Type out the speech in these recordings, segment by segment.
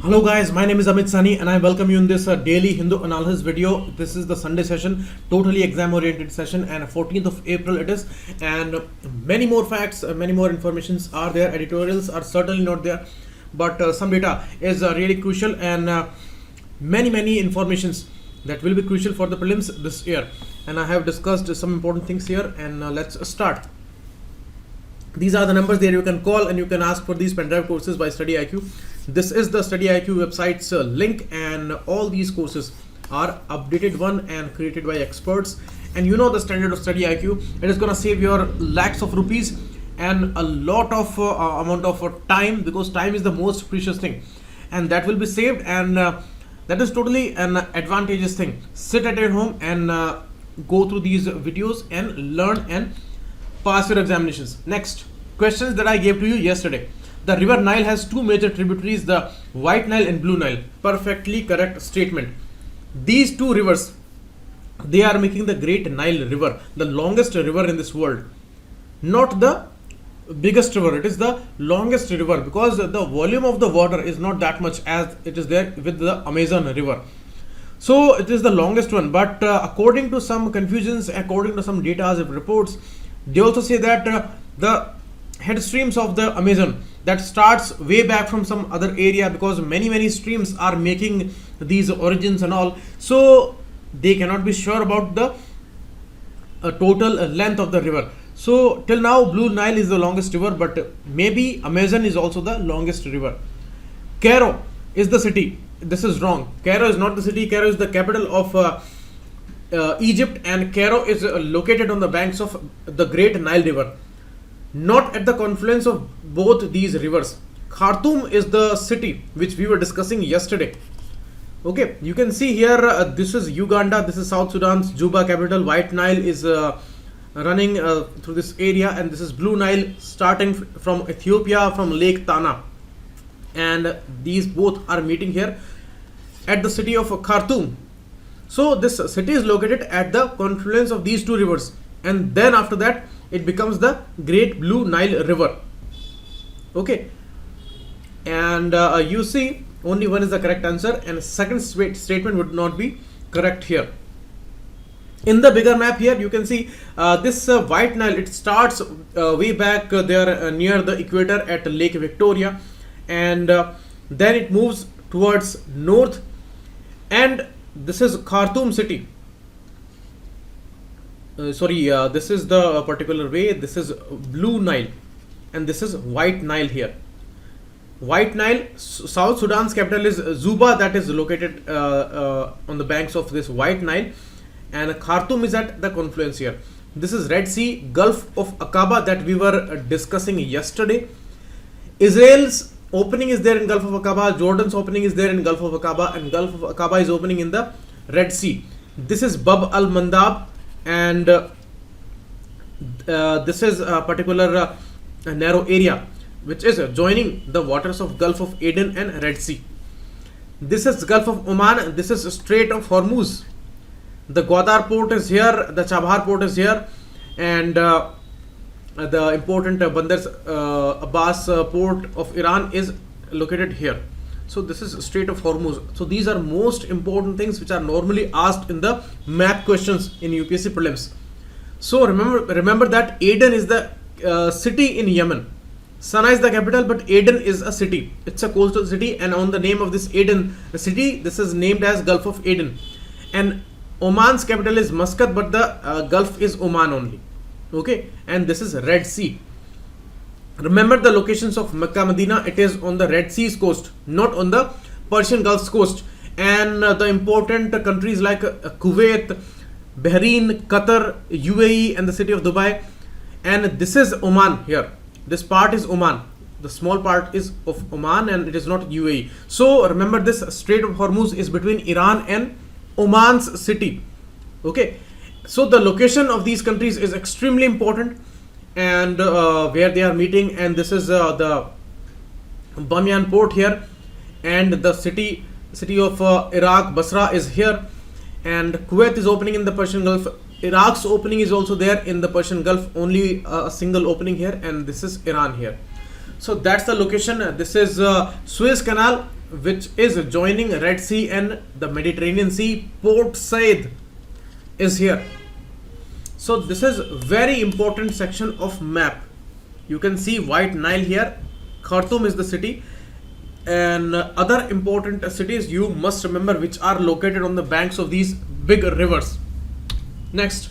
Hello guys, my name is Amit Sani and I welcome you in this daily Hindu analysis video. This is the Sunday session, totally exam oriented session, and 14th of April it is, and many more facts, many more informations are there. Editorials are certainly not there, but some data is really crucial, and many informations that will be crucial for the prelims this year. And I have discussed some important things here, and let's start. These are the numbers there you can call, and you can ask for these pendrive courses by Study IQ. This is the Study IQ website's link, and all these courses are updated one and created by experts. And you know the standard of Study IQ, it is gonna save your lakhs of rupees and a lot of amount of time, because time is the most precious thing, and that will be saved, and that is totally an advantageous thing. Sit at your home and go through these videos and learn and pass your examinations. Next, questions that I gave to you yesterday. The river Nile has two major tributaries, the White Nile and Blue Nile. Perfectly correct statement. These two rivers, they are making the Great Nile River, the longest river in this world. Not the biggest river, it is the longest river, because the volume of the water is not that much as it is there with the Amazon River. So it is the longest one, but according to some confusions, according to some data reports, they also say that the head streams of the Amazon that starts way back from some other area, because many streams are making these origins and all, so they cannot be sure about the total length of the river. So till now Blue Nile is the longest river, but maybe Amazon is also the longest river. Cairo is the city. This is wrong. Cairo is not the city. Cairo is the capital of Egypt, and Cairo is located on the banks of the Great Nile River, not at the confluence of both these rivers. Khartoum is the city which we were discussing yesterday. Okay, you can see here, this is Uganda, this is South Sudan's Juba capital. White Nile is running through this area, and this is Blue Nile starting from Ethiopia, from Lake Tana, and these both are meeting here at the city of Khartoum. So this city is located at the confluence of these two rivers, and then after that it becomes the Great Blue Nile River. Okay, and you see only one is the correct answer, and second statement would not be correct here. In the bigger map here you can see this White Nile, it starts way back there near the equator at Lake Victoria, and then it moves towards north, and this is Khartoum city. This is the particular way. This is Blue Nile, and this is White Nile here. White Nile, South Sudan's capital is Juba, that is located on the banks of this White Nile, and Khartoum is at the confluence here. This is Red Sea, Gulf of Aqaba that we were discussing yesterday. Israel's opening is there in Gulf of Aqaba, Jordan's opening is there in Gulf of Aqaba, and Gulf of Aqaba is opening in the Red Sea. This is Bab al-Mandab, and this is a particular narrow area which is joining the waters of Gulf of Aden and Red Sea. This is Gulf of Oman, this is Strait of Hormuz. The Gwadar port is here, the Chabahar port is here, and the important Bandar Abbas port of Iran is located here. So this is Strait of Hormuz. So these are most important things which are normally asked in the map questions in UPSC prelims. So remember that Aden is the city in Yemen. Sana'a is the capital, but Aden is a city. It's a coastal city, and on the name of this Aden city, this is named as Gulf of Aden. And Oman's capital is Muscat, but the Gulf is Oman only. Okay, and this is Red Sea. Remember the locations of Mecca, Medina, it is on the Red Sea's coast, not on the Persian Gulf's coast. And the important countries like Kuwait, Bahrain, Qatar, UAE, and the city of Dubai. And this is Oman here. This part is Oman. The small part is of Oman, and it is not UAE. So remember, this Strait of Hormuz is between Iran and Oman's city. Okay, so the location of these countries is extremely important, and where they are meeting. And this is the Bamiyan port here, and the city of Iraq, Basra, is here, and Kuwait is opening in the Persian Gulf. Iraq's opening is also there in the Persian Gulf, only a single opening here, and this is Iran here. So that's the location. This is Suez Canal, which is joining Red Sea and the Mediterranean Sea. Port Said is here. So this is very important section of map. You can see White Nile here. Khartoum is the city, and other important cities you must remember which are located on the banks of these big rivers. Next,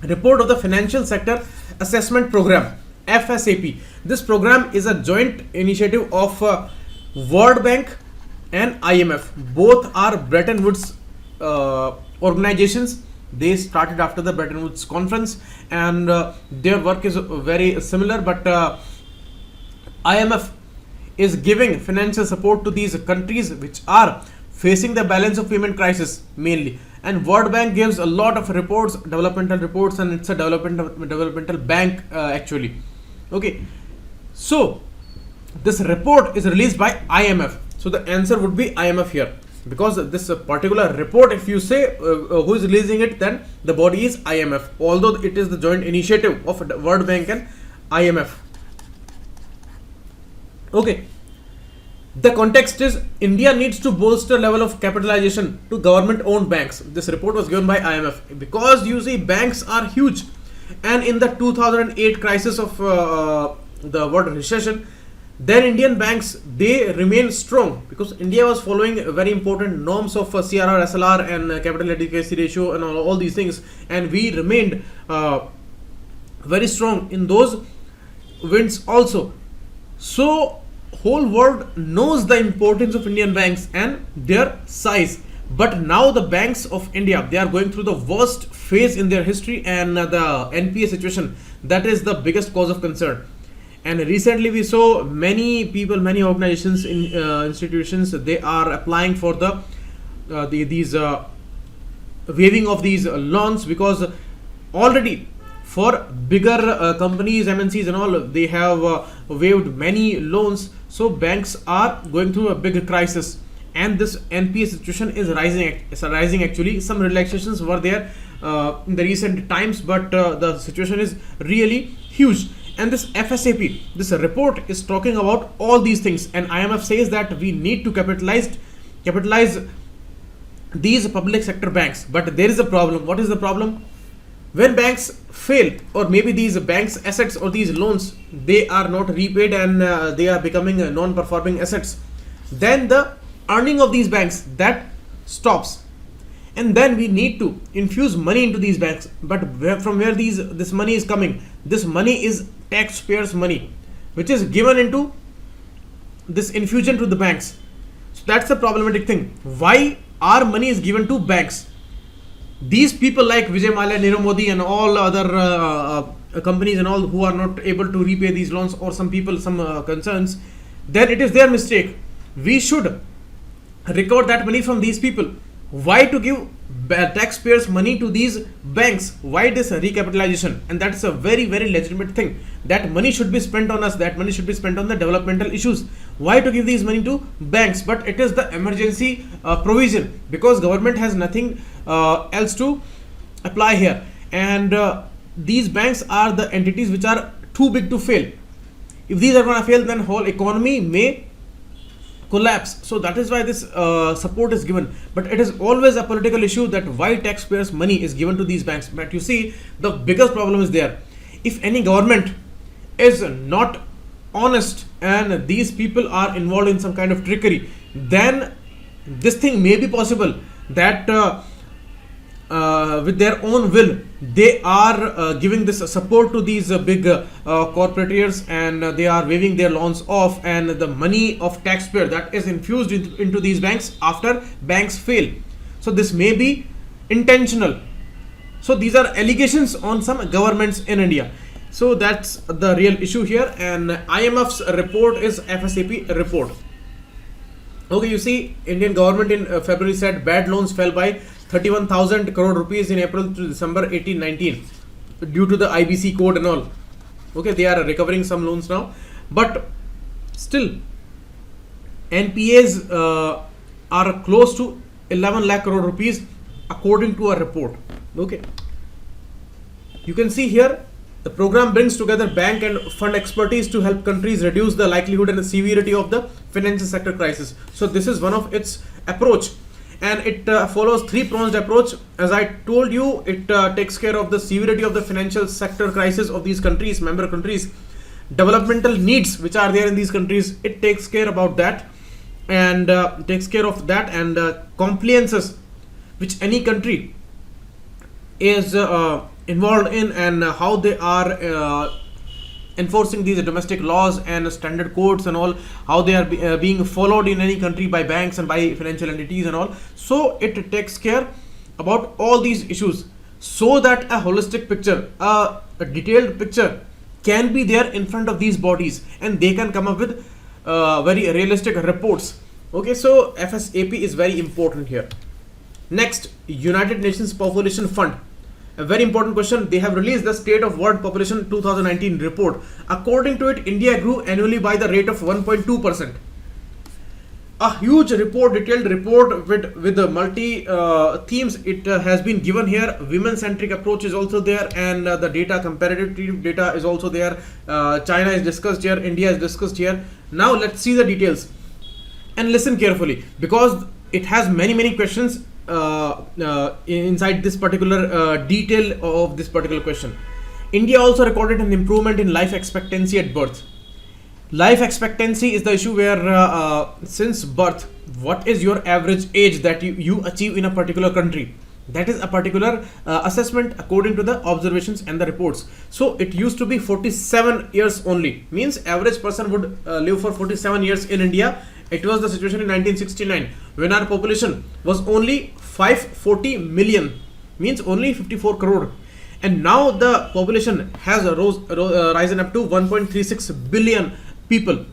report of the Financial Sector Assessment Program, FSAP. This program is a joint initiative of World Bank and IMF. Both are Bretton Woods organizations. They started after the Bretton Woods conference, and their work is very similar, but IMF is giving financial support to these countries which are facing the balance of payment crisis mainly, and World Bank gives a lot of reports, developmental reports, and it's a developmental bank actually. Okay, so this report is released by IMF, so the answer would be IMF here, because this particular report, if you say who is releasing it, then the body is IMF, although it is the joint initiative of World Bank and IMF. Okay, the context is India needs to bolster level of capitalization to government owned banks. This report was given by IMF because you see banks are huge, and in the 2008 crisis of the world recession, then Indian banks, they remain strong because India was following very important norms of CRR, SLR, and capital adequacy ratio, and all these things, and we remained very strong in those winds also. So whole world knows the importance of Indian banks and their size. But now the banks of India, they are going through the worst phase in their history, and the NPA situation, that is the biggest cause of concern. And recently we saw many people, many organizations, institutions, they are applying for these waiving of these loans, because already for bigger companies, MNCs and all, they have waived many loans. So banks are going through a big crisis, and this NPA situation is rising actually. Some relaxations were there in the recent times, but the situation is really huge. And this FSAP, this report is talking about all these things, and IMF says that we need to capitalize these public sector banks. But there is a problem. What is the problem? When banks fail, or maybe these banks assets or these loans, they are not repaid, and they are becoming non-performing assets, then the earning of these banks, that stops, and then we need to infuse money into these banks. But from where this money is coming? This money is taxpayers' money, which is given into this infusion to the banks. So that's the problematic thing. Why our money is given to banks? These people like Vijay Mallya, Nirav Modi, and all other companies and all who are not able to repay these loans, or some people, some concerns, then it is their mistake. We should recover that money from these people. Why to give taxpayers money to these banks? Why this recapitalization? And that's a very, very legitimate thing. That money should be spent on us. That money should be spent on the developmental issues. Why to give these money to banks? But it is the emergency provision, because government has nothing else to apply here. And these banks are the entities which are too big to fail. If these are going to fail, then whole economy may collapse. So that is why this support is given. But it is always a political issue that why taxpayers' money is given to these banks. But you see, the biggest problem is there. If any government is not honest and these people are involved in some kind of trickery, then this thing may be possible that with their own will, they are giving this support to these big corporators, and they are waiving their loans off, and the money of taxpayer that is infused into these banks after banks fail. So this may be intentional. So these are allegations on some governments in India. So that's the real issue here, and IMF's report is FSAP report. Okay, you see, Indian government in February said bad loans fell by 31,000 crore rupees in April to December 1819 due to the IBC code and all. Okay, they are recovering some loans now, but still NPAs are close to 11 lakh crore rupees according to a report. Okay, you can see here The program brings together bank and fund expertise to help countries reduce the likelihood and the severity of the financial sector crisis. So this is one of its approach, and it follows three-pronged approach. As I told you, it takes care of the severity of the financial sector crisis of these countries, member countries, developmental needs which are there in these countries. It takes care about that, and compliances which any country is involved in, and how they are enforcing these domestic laws and standard codes and all, how they are being followed in any country by banks and by financial entities and all. So it takes care about all these issues, so that a holistic picture, a detailed picture can be there in front of these bodies, and they can come up with very realistic reports. Okay, so FSAP is very important here. Next, United Nations Population Fund. A very important question. They have released the State of World Population 2019 report. According to it, India grew annually by the rate of 1.2%. A huge report, detailed report with the multi themes. It has been given here. Women-centric approach is also there, and the data, comparative data is also there. China is discussed here, India is discussed here. Now let's see the details and listen carefully, because it has many questions inside this particular detail of this particular question. India also recorded an improvement in life expectancy at birth. Life expectancy is the issue where since birth, what is your average age that you achieve in a particular country? That is a particular assessment according to the observations and the reports. So it used to be 47 years only, means average person would live for 47 years in India. It was the situation in 1969 when our population was only 540 million, means only 54 crore. And now the population has risen up to 1.36 billion people.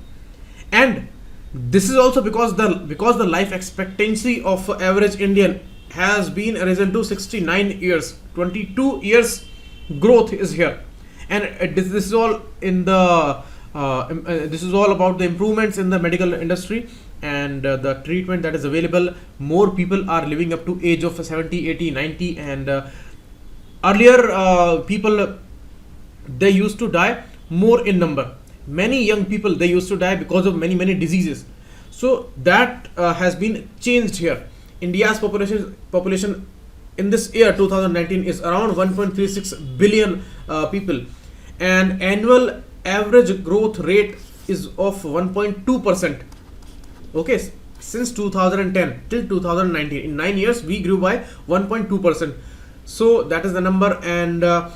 And this is also because the life expectancy of average Indian has been risen to 69 years. 22 years growth is here. And this is all in the this is all about the improvements in the medical industry and the treatment that is available. More people are living up to age of 70, 80, 90, and earlier people, they used to die more in number. Many young people, they used to die because of many diseases. So that has been changed here. India's population in this year 2019 is around 1.36 billion people, and annual average growth rate is of 1.2%. Okay, since 2010 till 2019, in 9 years we grew by 1.2%. So that is the number. And our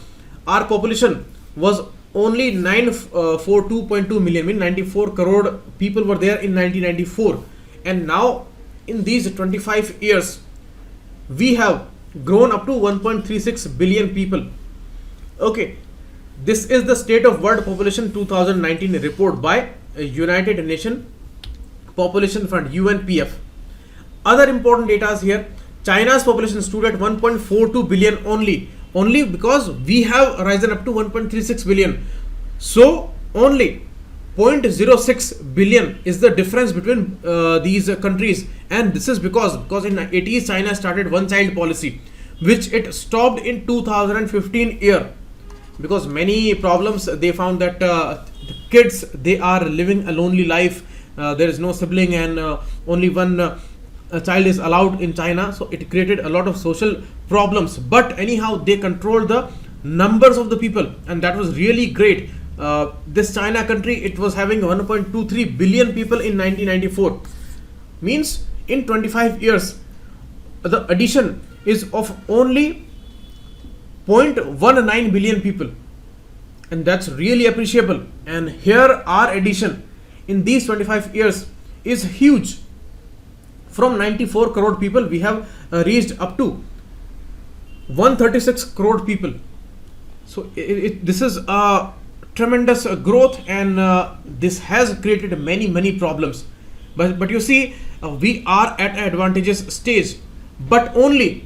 population was only 942.2 million, mean 94 crore people were there in 1994, and now in these 25 years we have grown up to 1.36 billion people. Okay, this is the State of World Population 2019 report by United Nations Population Fund, UNPF. Other important data is here. China's population stood at 1.42 billion only because we have risen up to 1.36 billion. So only 0.06 billion is the difference between these countries, and this is because in the 80s China started one child policy, which it stopped in 2015 year, because many problems they found that the kids, they are living a lonely life. There is no sibling, and only one child is allowed in China, so it created a lot of social problems. But anyhow, they controlled the numbers of the people, and that was really great. This China country, it was having 1.23 billion people in 1994, means in 25 years the addition is of only 0.19 billion people, and that's really appreciable. And here our addition in these 25 years is huge. From 94 crore people we have reached up to 136 crore people. So this is a tremendous growth, and this has created many problems. But you see, we are at an advantageous stage, but only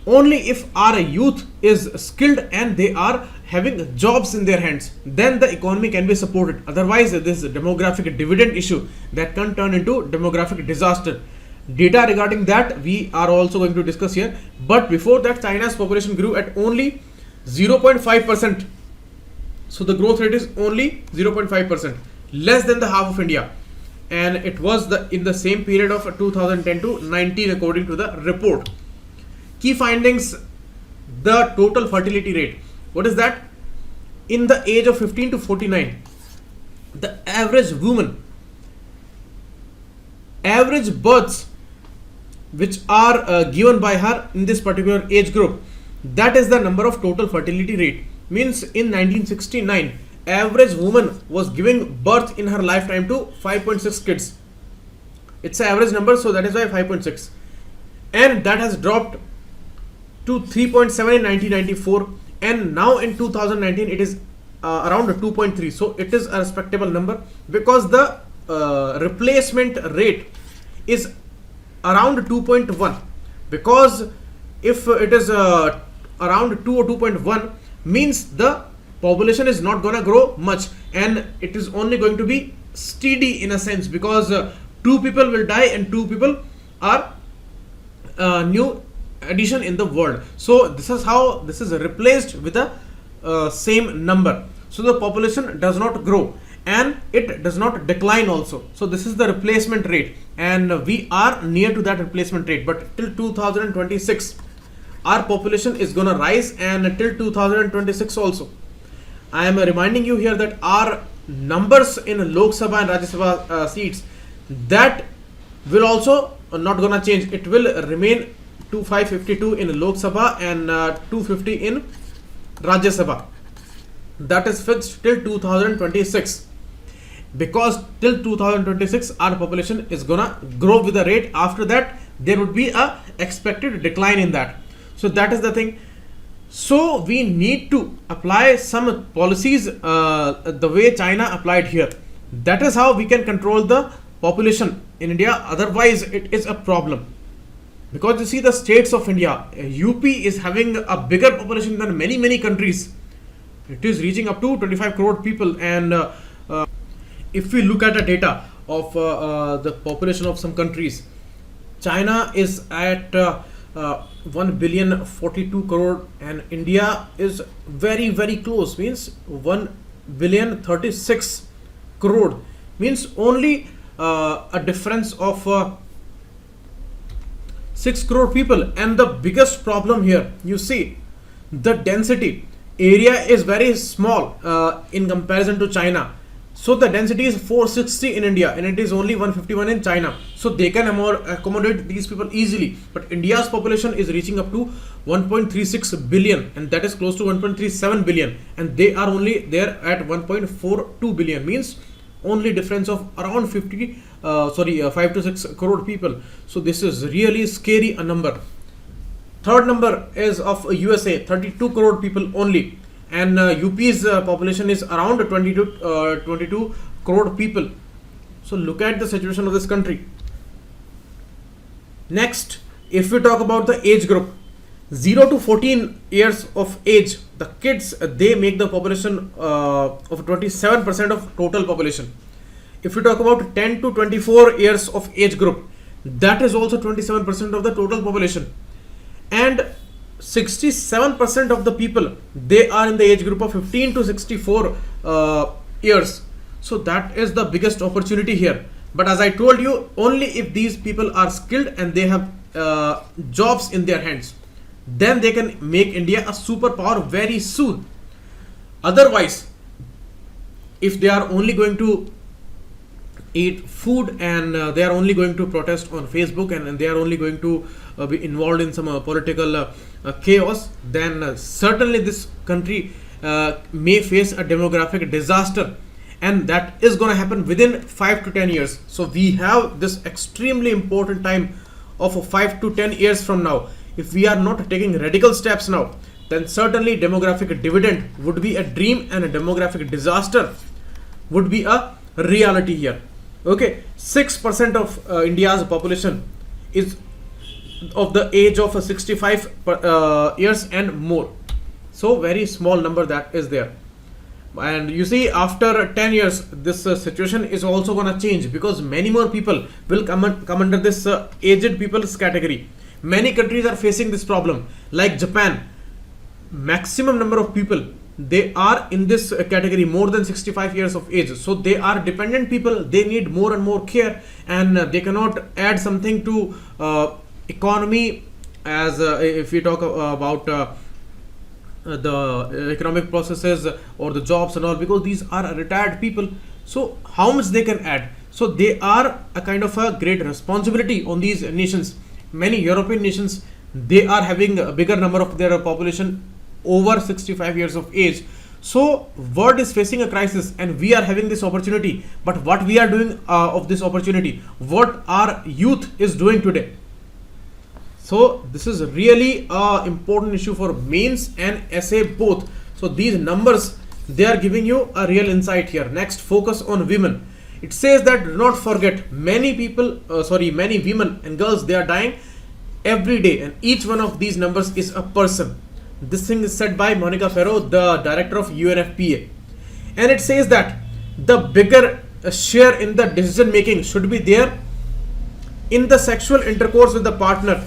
if our youth is skilled and they are having jobs in their hands, then the economy can be supported. Otherwise, this demographic dividend issue that can turn into demographic disaster. Data regarding that we are also going to discuss here. But before that, China's population grew at only 0.5%. So the growth rate is only 0.5%, less than the half of India. And it was in the same period of 2010 to 19 according to the report. Key findings: the total fertility rate. What is that? In the age of 15 to 49, the average births which are given by her in this particular age group, that is the number of total fertility rate. Means in 1969, average woman was giving birth in her lifetime to 5.6 kids. It's an average number, so that is why 5.6, and that has dropped to 3.7 in 1994, and now in 2019 it is around 2.3. So it is a respectable number, because the replacement rate is around 2.1. Because if it is around 2 or 2.1, means the population is not gonna grow much, and it is only going to be steady in a sense, because 2 people will die and 2 people are new addition in the world. So this is how this is replaced with the same number. So the population does not grow and it does not decline also. So this is the replacement rate, and we are near to that replacement rate. But till 2026 our population is gonna rise, and till 2026 also. I am reminding you here that our numbers in Lok Sabha and Rajya Sabha seats, that will also not gonna change. It will remain to 552 in Lok Sabha and 250 in Rajya Sabha. That is fixed till 2026, because till 2026 our population is gonna grow with the rate. After that there would be a expected decline in that. So that is the thing. So we need to apply some policies the way China applied here. That is how we can control the population in India. Otherwise it is a problem, because you see the states of India, UP is having a bigger population than many countries. It is reaching up to 25 crore people, and if we look at the data of the population of some countries, China is at 1 billion 42 crore, and India is very close, means 1 billion 36 crore, means only a difference of 6 crore people. And the biggest problem here, you see, the density area is very small in comparison to China. So the density is 460 in India, and it is only 151 in China. So they can accommodate these people easily. But India's population is reaching up to 1.36 billion, and that is close to 1.37 billion, and they are only there at 1.42 billion, means only difference of around 5 to 6 crore people. So this is really scary a number. Third number is of USA, 32 crore people only, and UP's population is around 22 crore people. So look at the situation of this country. Next, if we talk about the age group, 0 to 14 years of age, the kids, they make the population of 27% of total population. If we talk about 10 to 24 years of age group, that is also 27% of the total population. And 67% of the people, they are in the age group of 15 to 64 years. So that is the biggest opportunity here. But as I told you, only if these people are skilled and they have jobs in their hands, then they can make India a superpower very soon. Otherwise, if they are only going to eat food and they are only going to protest on Facebook, and they are only going to be involved in some political chaos, then certainly this country may face a demographic disaster, and that is going to happen within 5 to 10 years. So we have this extremely important time of 5 to 10 years from now. If we are not taking radical steps now, then certainly demographic dividend would be a dream, and a demographic disaster would be a reality here. Okay, 6% of India's population is of the age of 65 years and more. So very small number that is there. And you see, after 10 years this situation is also going to change, because many more people will come under this aged people's category. Many countries are facing this problem, like Japan. Maximum number of people they are in this category more than 65 years of age, so they are dependent people. They need more and more care, and they cannot add something to economy, as if we talk about the economic processes or the jobs and all, because these are retired people. So how much they can add? So they are a kind of a great responsibility on these nations. Many European nations, they are having a bigger number of their population over 65 years of age. So world is facing a crisis, and we are having this opportunity. But what we are doing of this opportunity, what our youth is doing today. So this is really a important issue for mains and essay both. So these numbers, they are giving you a real insight here. Next, focus on women. It says that do not forget, many people, many women and girls, they are dying every day, and each one of these numbers is a person. This thing is said by Monica Ferro, the director of UNFPA, and it says that the bigger share in the decision making should be there in the sexual intercourse with the partner,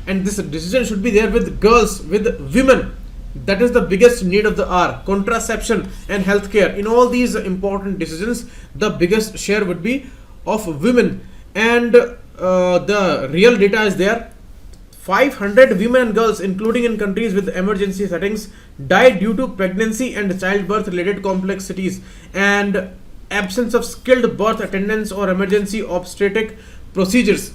and this decision should be there with girls, with women. That is the biggest need of the hour. Contraception and healthcare, in all these important decisions, the biggest share would be of women. And the real data is there. 500 women and girls, including in countries with emergency settings, died due to pregnancy and childbirth related complexities and absence of skilled birth attendants or emergency obstetric procedures.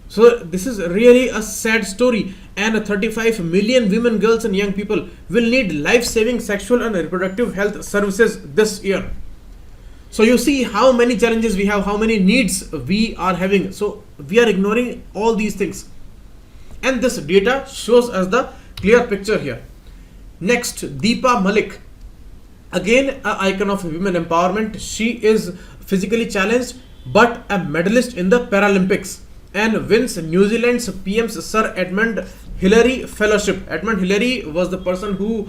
So this is really a sad story, and 35 million women, girls and young people will need life-saving sexual and reproductive health services this year. So you see how many challenges we have, how many needs we are having. So we are ignoring all these things, and this data shows us the clear picture here. Next, Deepa Malik, again an icon of women empowerment. She is physically challenged but a medalist in the Paralympics, and wins New Zealand's PM's Sir Edmund Hillary Fellowship. Edmund Hillary was the person who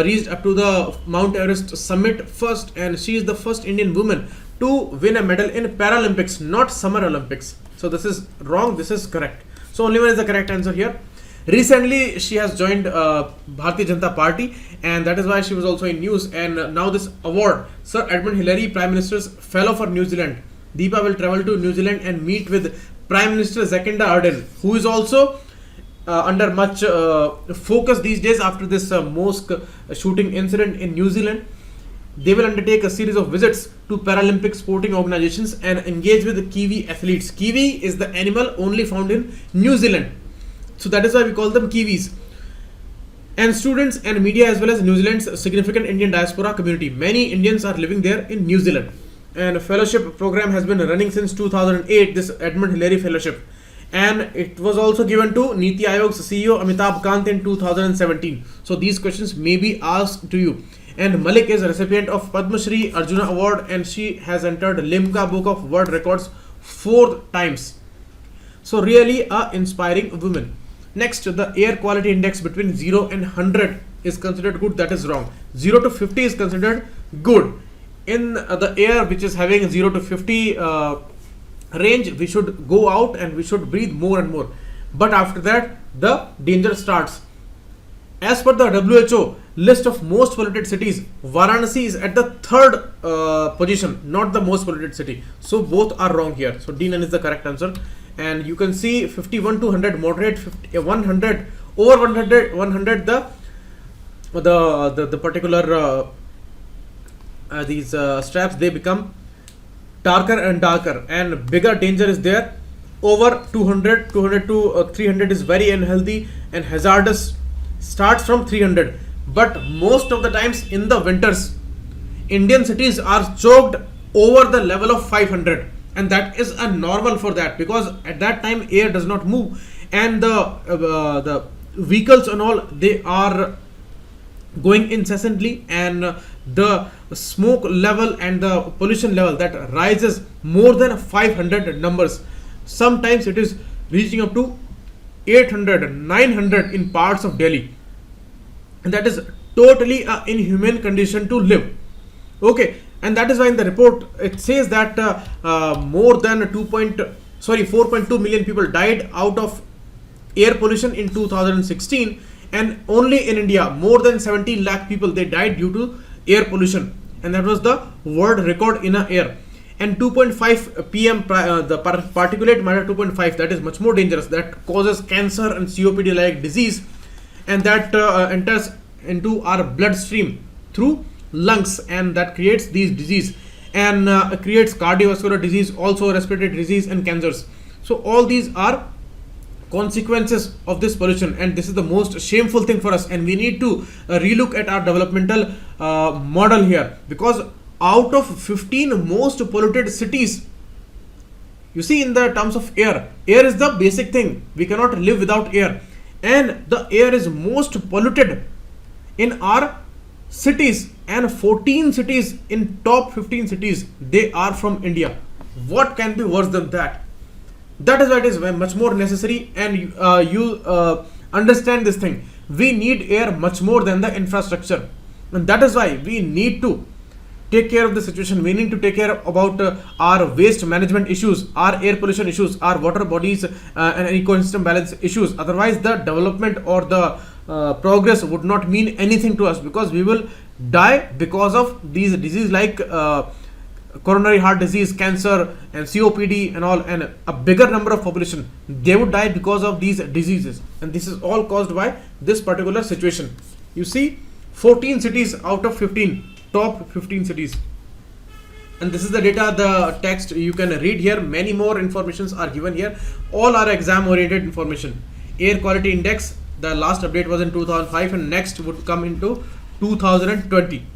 reached up to the Mount Everest summit first, and she is the first Indian woman to win a medal in Paralympics, not Summer Olympics. So this is wrong, this is correct. So only one is the correct answer here. Recently she has joined Bharatiya Janata Party, and that is why she was also in news. And now this award, Sir Edmund Hillary, Prime Minister's Fellow for New Zealand. Deepa will travel to New Zealand and meet with Prime Minister Jacinda Ardern, who is also under much focus these days after this mosque shooting incident in New Zealand. They will undertake a series of visits to Paralympic sporting organizations and engage with the Kiwi athletes. Kiwi is the animal only found in New Zealand, so that is why we call them Kiwis. And students and media, as well as New Zealand's significant Indian diaspora community. Many Indians are living there in New Zealand. And a fellowship program has been running since 2008, this Edmund Hillary Fellowship, and it was also given to Niti Aayog's CEO Amitabh Kant in 2017. So these questions may be asked to you. And Malik is a recipient of Padma Shri Arjuna Award, and she has entered Limca Book of World Records 4 times. So really a inspiring woman. Next, the air quality index between 0 and 100 is considered good. That is wrong. 0 to 50 is considered good. In the air which is having 0 to 50 range, we should go out and we should breathe more and more. But after that, the danger starts. As per the WHO list of most polluted cities, Varanasi is at the 3rd position, not the most polluted city. So both are wrong here. So D9 is the correct answer. And you can see 51 to 100 moderate, 50, 100 over 100 the particular these straps, they become darker and darker, and bigger danger is there. Over 200 to 300 is very unhealthy and hazardous, starts from 300. But most of the times in the winters, Indian cities are choked over the level of 500, and that is a normal for that, because at that time air does not move, and the vehicles and all, they are going incessantly, and the smoke level and the pollution level, that rises more than 500 numbers. Sometimes it is reaching up to 800, 900 in parts of Delhi, and that is totally an inhumane condition to live. Okay, and that is why in the report it says that more than 4.2 million people died out of air pollution in 2016, and only in India more than 17 lakh people they died due to air pollution, and that was the world record in a air. And 2.5 pm the particulate matter 2.5, that is much more dangerous, that causes cancer and COPD like disease, and that enters into our bloodstream through lungs, and that creates these disease, and creates cardiovascular disease, also respiratory disease and cancers. So all these are consequences of this pollution, and this is the most shameful thing for us, and we need to relook at our developmental model here, because out of 15 most polluted cities, you see, in the terms of air is the basic thing, we cannot live without air, and the air is most polluted in our cities, and 14 cities in top 15 cities, they are from India. What can be worse than that? That is why it is much more necessary, and you understand this thing. We need air much more than the infrastructure, and that is why we need to take care of the situation. We need to take care about our waste management issues, our air pollution issues, our water bodies and ecosystem balance issues. Otherwise, the development or the progress would not mean anything to us, because we will die because of these diseases like coronary heart disease, cancer and COPD and all, and a bigger number of population, they would die because of these diseases, and this is all caused by this particular situation. You see, 14 cities out of 15, top 15 cities, and this is the data, the text you can read here. Many more informations are given here, all are exam oriented information. Air quality index, the last update was in 2005, and next would come into 2020.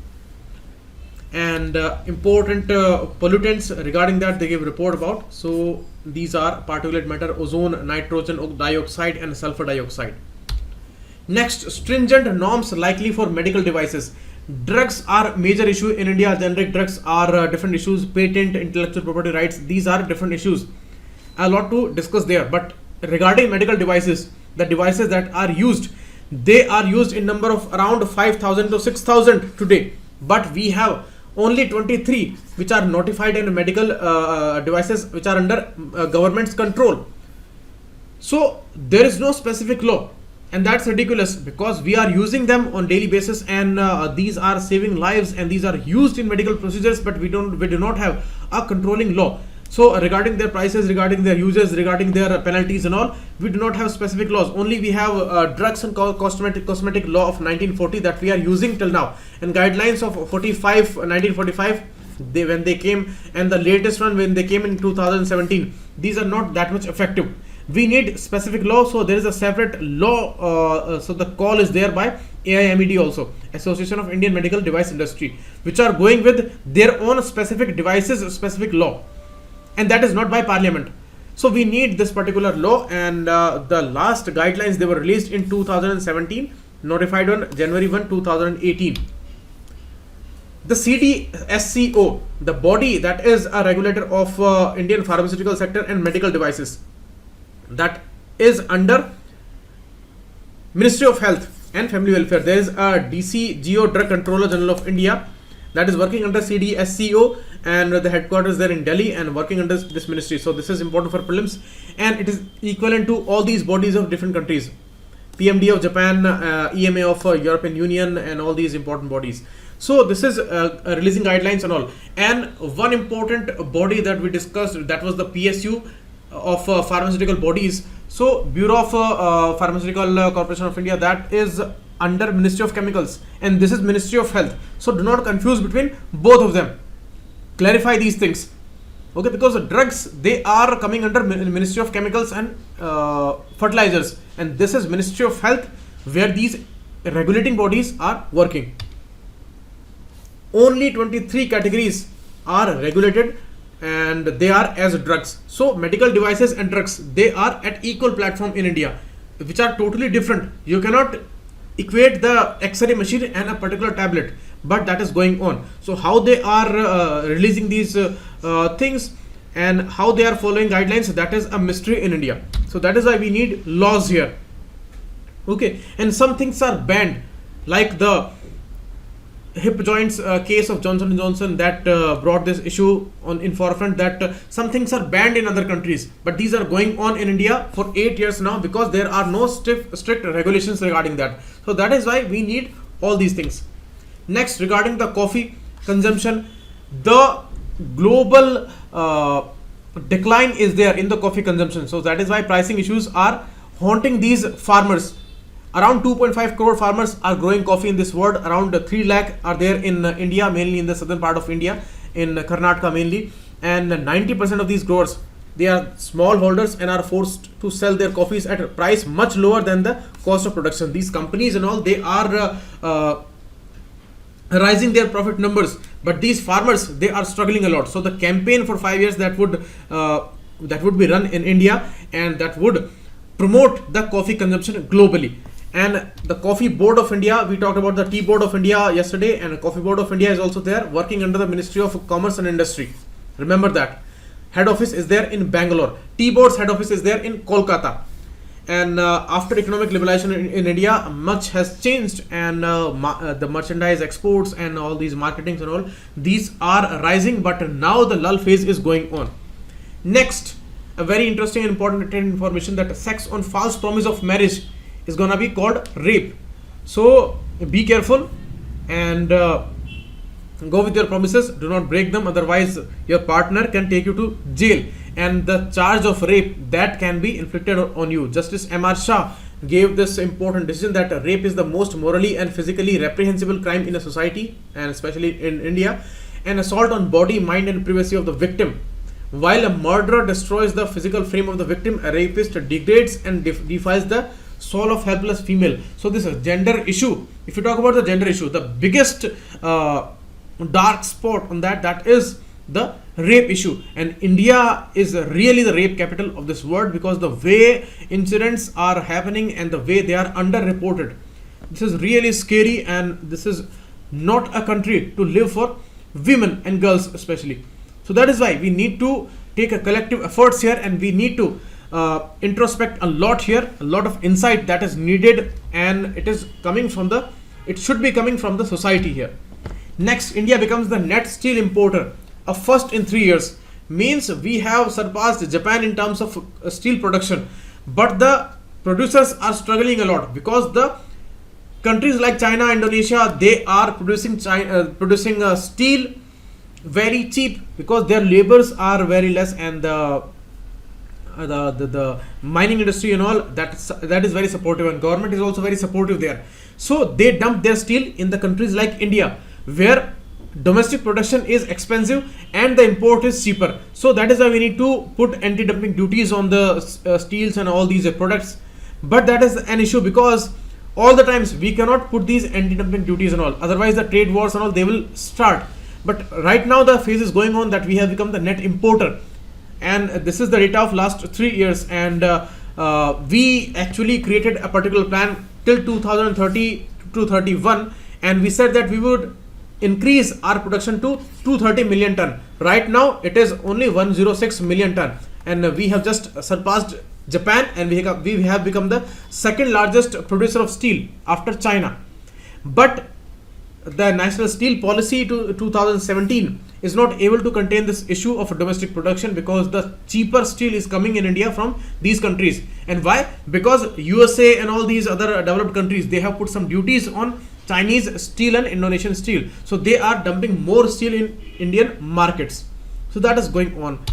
And important pollutants regarding that they give report about. So these are particulate matter, ozone, nitrogen dioxide and sulfur dioxide. Next, stringent norms likely for medical devices. Drugs are major issue in India. Generic drugs are different issues. Patent, intellectual property rights, these are different issues. A lot to discuss there. But regarding medical devices, the devices that are used, they are used in number of around 5,000 to 6,000 today. But we have only 23 which are notified in medical devices which are under government's control. So there is no specific law, and that's ridiculous, because we are using them on daily basis, and these are saving lives, and these are used in medical procedures, but we do not have a controlling law. So regarding their prices, regarding their uses, regarding their penalties and all, we do not have specific laws. Only we have drugs and cosmetic law of 1940 that we are using till now, and guidelines of 1945 when they came, and the latest one when they came in 2017. These are not that much effective. We need specific law, so there is a separate law. So the call is there by AIMED also, Association of Indian Medical Device Industry, which are going with their own specific devices, specific law, and that is not by parliament. So we need this particular law, and the last guidelines, they were released in 2017, notified on January 1, 2018. The CDSCO, the body that is a regulator of Indian pharmaceutical sector and medical devices, that is under Ministry of Health and Family Welfare. There is a DCGO, Drug Controller General of India, that is working under CDSCO, and the headquarters there in Delhi, and working under this ministry. So this is important for prelims, and it is equivalent to all these bodies of different countries. PMD of Japan, EMA of European Union, and all these important bodies. So this is releasing guidelines and all. And one important body that we discussed, that was the PSU of pharmaceutical bodies. So Bureau of Pharmaceutical Corporation of India, that is under Ministry of Chemicals, and this is Ministry of Health. So do not confuse between both of them. Clarify these things, okay? Because the drugs, they are coming under Ministry of Chemicals and Fertilizers, and this is Ministry of Health, where these regulating bodies are working. Only 23 categories are regulated, and they are as drugs. So medical devices and drugs, they are at equal platform in India, which are totally different. You cannot equate the X-ray machine and a particular tablet, but that is going on. So how they are releasing these things, and how they are following guidelines, that is a mystery in India. So that is why we need laws here, okay? And some things are banned, like the hip joints case of Johnson & Johnson that brought this issue on in forefront, that some things are banned in other countries, but these are going on in India for 8 years now because there are no strict regulations regarding that. So that is why we need all these things. Next, regarding the coffee consumption, the global decline is there in the coffee consumption. So that is why pricing issues are haunting these farmers. Around 2.5 crore farmers are growing coffee in this world. Around 3 lakh are there in India, mainly in the southern part of India, in Karnataka mainly. And 90% of these growers, they are small holders and are forced to sell their coffees at a price much lower than the cost of production. These companies and all, they are rising their profit numbers, but these farmers, they are struggling a lot. So the campaign for 5 years that would be run in India, and that would promote the coffee consumption globally. And the Coffee Board of India, we talked about the Tea Board of India yesterday, and the Coffee Board of India is also there, working under the Ministry of Commerce and Industry. Remember that. Head office is there in Bangalore. Tea Board's head office is there in Kolkata. And after economic liberalization in India, much has changed, and the merchandise exports and all these marketings and all, these are rising, but now the lull phase is going on. Next, a very interesting and important information, that sex on false promise of marriage is gonna be called rape. So be careful and go with your promises. Do not break them, otherwise your partner can take you to jail, and the charge of rape that can be inflicted on you. Justice M.R. Shah gave this important decision that rape is the most morally and physically reprehensible crime in a society, and especially in India, an assault on body, mind and privacy of the victim. While a murderer destroys the physical frame of the victim, a rapist degrades and defiles the soul of helpless female. So this is a gender issue. If you talk about the gender issue, the biggest dark spot on that is the rape issue, and India is really the rape capital of this world, because the way incidents are happening and the way they are underreported, this is really scary, and this is not a country to live for women and girls especially. So that is why we need to take a collective efforts here, and we need to introspect a lot here, a lot of insight that is needed, and it should be coming from the society here. Next, India becomes the net steel importer, a first in 3 years. Means we have surpassed Japan in terms of steel production, but the producers are struggling a lot, because the countries like China, Indonesia, they are producing steel very cheap, because their labors are very less, and the mining industry and all that is very supportive, and government is also very supportive there. So they dump their steel in the countries like India, where domestic production is expensive and the import is cheaper. So that is why we need to put anti-dumping duties on the steels and all these products. But that is an issue, because all the times we cannot put these anti-dumping duties and all, otherwise the trade wars and all, they will start. But right now the phase is going on that we have become the net importer, and this is the data of last 3 years, and we actually created a particular plan till 2030 to 31, and we said that we would increase our production to 230 million ton. Right now it is only 106 million ton, and we have just surpassed Japan, and we have become the second largest producer of steel after China. But the National Steel Policy to 2017 is not able to contain this issue of domestic production, because the cheaper steel is coming in India from these countries. And why? Because USA and all these other developed countries, they have put some duties on Chinese steel and Indonesian steel, so they are dumping more steel in Indian markets. So that is going on.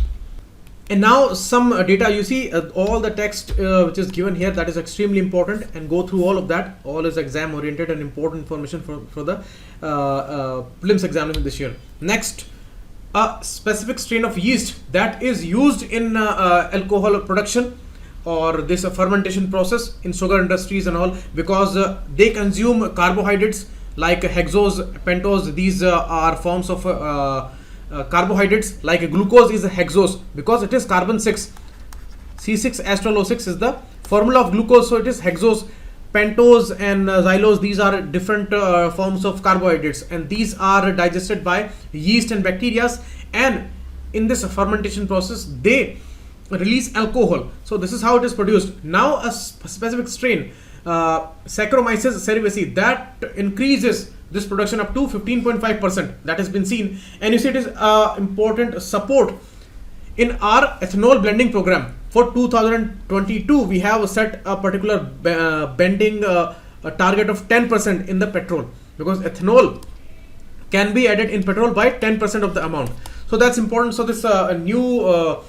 And now some data, you see all the text which is given here, that is extremely important, and go through all of that. All is exam oriented and important information for the prelims examination this year. Next, a specific strain of yeast that is used in alcohol production, or this fermentation process in sugar industries and all, because they consume carbohydrates like hexose, pentose. These are forms of carbohydrates. Like glucose is a hexose because it is carbon 6. C6H12O6 is the formula of glucose, so it is hexose. Pentose and xylose, these are different forms of carbohydrates, and these are digested by yeast and bacteria, and in this fermentation process they release alcohol. So this is how it is produced. Now a specific strain, Saccharomyces cerevisiae, that increases this production up to 15.5%. That has been seen, and you see it is important support in our ethanol blending program. For 2022, we have set a particular bending a target of 10% in the petrol, because ethanol can be added in petrol by 10% of the amount. So that's important. So this new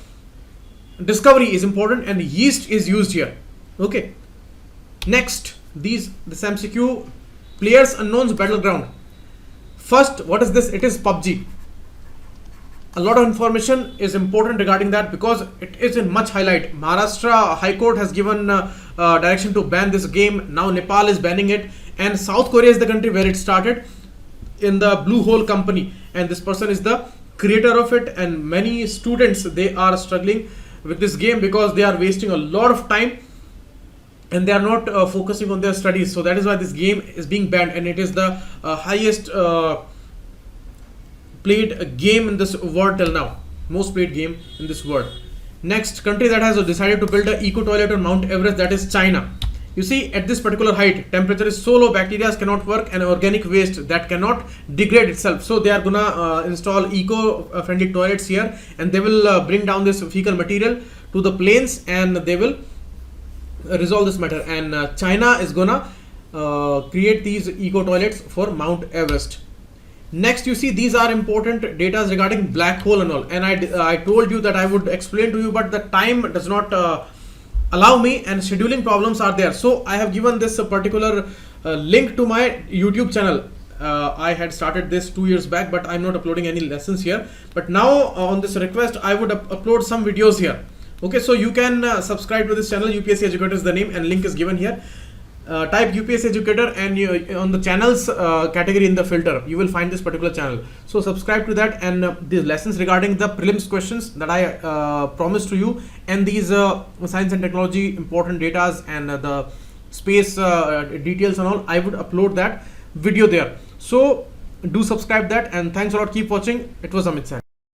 discovery is important, and yeast is used here. Okay. Next, this MCQ, players unknowns battleground. First, what is this? It is PUBG. A lot of information is important regarding that, because it is in much highlight. Maharashtra High Court has given direction to ban this game. Now Nepal is banning it, and South Korea is the country where it started, in the Blue Hole company, and this person is the creator of it. And many students, they are struggling with this game because they are wasting a lot of time and they are not focusing on their studies. So that is why this game is being banned, and it is the highest played game in this world till now, most played game in this world. Next country that has decided to build an eco toilet on Mount Everest, that is China. You see, at this particular height, temperature is so low, bacteria cannot work, and organic waste that cannot degrade itself. So they are gonna install eco-friendly toilets here, and they will bring down this fecal material to the plains, and they will resolve this matter. And China is gonna create these eco toilets for Mount Everest. Next, you see, these are important data regarding black hole and all, and I told you that I would explain to you, but the time does not allow me, and scheduling problems are there. So I have given this particular link to my YouTube channel. I had started this 2 years back, but I'm not uploading any lessons here. But now on this request, I would upload some videos here. Okay, so you can subscribe to this channel. UPSC Educator is the name, and link is given here. Type UPSC Educator, and on the channels category in the filter, you will find this particular channel. So subscribe to that, and these lessons regarding the prelims questions that I promised to you, and these science and technology important datas, and the space details and all, I would upload that video there. So do subscribe that, and thanks a lot. Keep watching. It was Amit Sir.